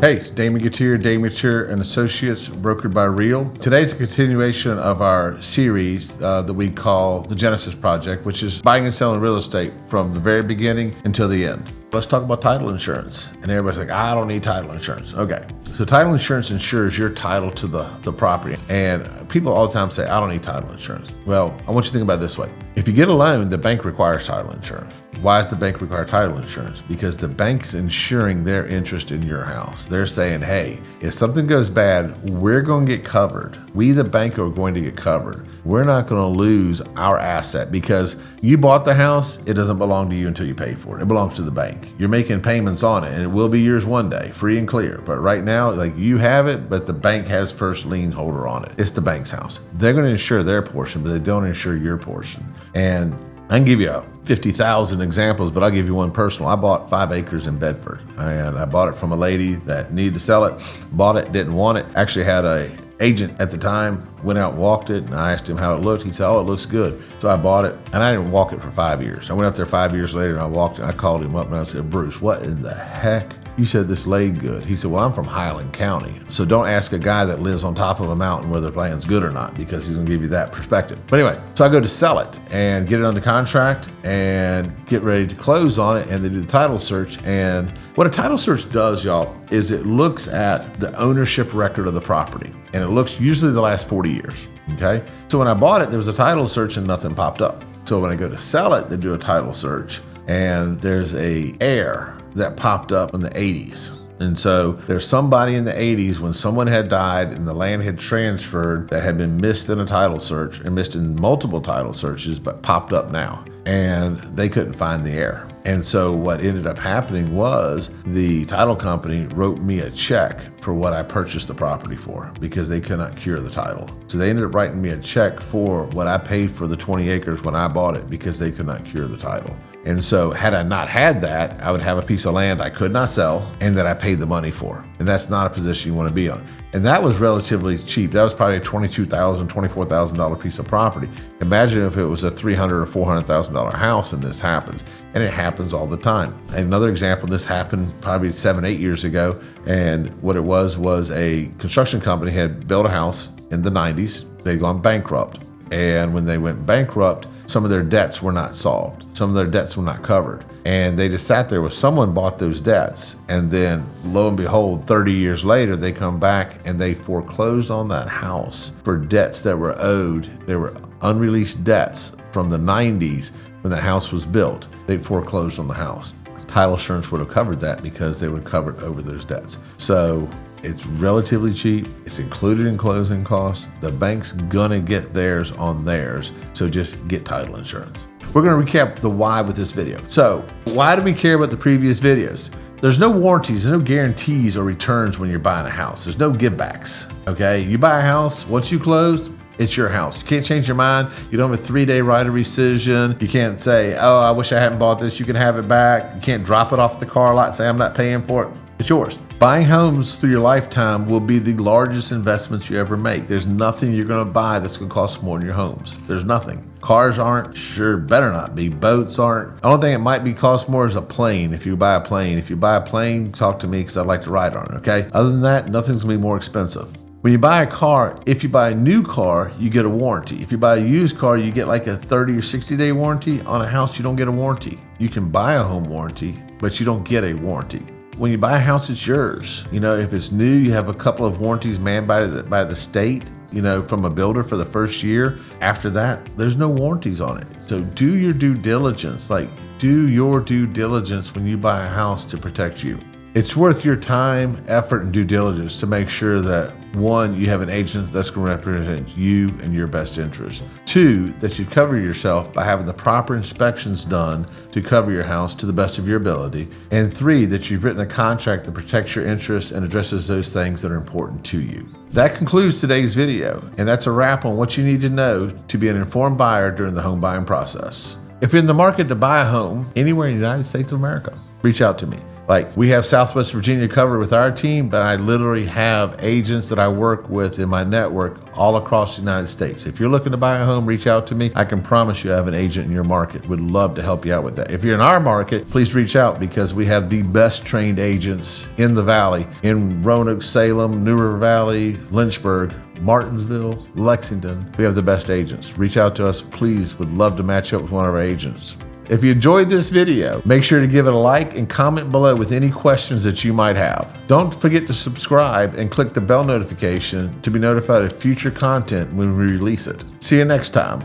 Hey, it's Damon Gettier, Damon Gettier and Associates, brokered by Real. Today's a continuation of our series that we call the Genesis Project, which is buying and selling real estate from the very beginning until the end. Let's talk about title insurance. And everybody's like, I don't need title insurance. Okay. So title insurance insures your title to the property. And people all the time say, I don't need title insurance. Well, I want you to think about it this way. If you get a loan, the bank requires title insurance. Why does the bank require title insurance? Because the bank's insuring their interest in your house. They're saying, hey, if something goes bad, we're going to get covered. We, the bank, are going to get covered. We're not going to lose our asset because you bought the house. It doesn't belong to you until you pay for it. It belongs to the bank. You're making payments on it and it will be yours one day, free and clear. But right now, like, you have it, but the bank has first lien holder on it. It's the bank's house. They're going to insure their portion, but they don't insure your portion. And I can give you 50,000 examples, but I'll give you one personal. I bought 5 acres in Bedford, and I bought it from a lady that needed to sell it, bought it, didn't want it. Actually had a agent at the time, went out and walked it, and I asked him how it looked. He said, oh, it looks good. So I bought it, and I didn't walk it for 5 years. I went out there 5 years later, and I walked it, and I called him up, and I said, Bruce, what in the heck? You said this laid good. He said, well, I'm from Highland County. So don't ask a guy that lives on top of a mountain whether the land's good or not, because he's gonna give you that perspective. But anyway, so I go to sell it and get it under contract and get ready to close on it, and they do the title search. And what a title search does, y'all, is it looks at the ownership record of the property, and it looks usually the last 40 years, okay? So when I bought it, there was a title search and nothing popped up. So when I go to sell it, they do a title search, and there's a heir that popped up in the 80s. And so there's somebody in the 80s when someone had died and the land had transferred that had been missed in a title search and missed in multiple title searches, but popped up now. And they couldn't find the heir. And so what ended up happening was the title company wrote me a check for what I purchased the property for because they could not cure the title. So they ended up writing me a check for what I paid for the 20 acres when I bought it because they could not cure the title. And so had I not had that, I would have a piece of land I could not sell and that I paid the money for. And that's not a position you want to be on. And that was relatively cheap. That was probably a $22,000, $24,000 piece of property. Imagine if it was a $300,000 or $400,000 house and this happens. And it happens all the time. Another example, this happened probably 7, 8 years ago. And what it was a construction company had built a house in the 90s. They'd gone bankrupt. And when they went bankrupt, some of their debts were not solved. Some of their debts were not covered. And they just sat there with someone bought those debts. And then lo and behold, 30 years later, they come back and they foreclosed on that house for debts that were owed. They were unreleased debts from the 90s when the house was built. They foreclosed on the house. Title insurance would have covered that because they would have covered over those debts. So it's relatively cheap. It's included in closing costs. The bank's gonna get theirs on theirs. So just get title insurance. We're gonna recap the why with this video. So why do we care about the previous videos? There's no warranties, there's no guarantees or returns when you're buying a house. There's no givebacks, okay? You buy a house, once you close, it's your house. You can't change your mind. You don't have a 3-day right of rescission. You can't say, oh, I wish I hadn't bought this. You can have it back. You can't drop it off the car lot and say, I'm not paying for it. It's yours. Buying homes through your lifetime will be the largest investments you ever make. There's nothing you're going to buy that's going to cost more than your homes. There's nothing. Cars aren't, sure, better not be. Boats aren't. The only thing it might be cost more is a plane if you buy a plane. If you buy a plane, talk to me because I'd like to ride on it, okay? Other than that, nothing's going to be more expensive. When you buy a car, if you buy a new car, you get a warranty. If you buy a used car, you get like a 30 or 60-day warranty. On a house, you don't get a warranty. You can buy a home warranty, but you don't get a warranty. When you buy a house, it's yours. You know, if it's new, you have a couple of warranties manned by the state, you know, from a builder for the first year. After that, there's no warranties on it. So do your due diligence. Do your due diligence when you buy a house to protect you. It's worth your time, effort, and due diligence to make sure that, 1, you have an agent that's going to represent you and your best interest. 2, that you cover yourself by having the proper inspections done to cover your house to the best of your ability. And 3, that you've written a contract that protects your interests and addresses those things that are important to you. That concludes today's video, and that's a wrap on what you need to know to be an informed buyer during the home buying process. If you're in the market to buy a home anywhere in the United States of America, reach out to me. Like, we have Southwest Virginia covered with our team, but I literally have agents that I work with in my network all across the United States. If you're looking to buy a home, reach out to me. I can promise you I have an agent in your market. Would love to help you out with that. If you're in our market, please reach out, because we have the best trained agents in the Valley, in Roanoke, Salem, New River Valley, Lynchburg, Martinsville, Lexington. We have the best agents. Reach out to us, please. Would love to match you up with one of our agents. If you enjoyed this video, make sure to give it a like and comment below with any questions that you might have. Don't forget to subscribe and click the bell notification to be notified of future content when we release it. See you next time.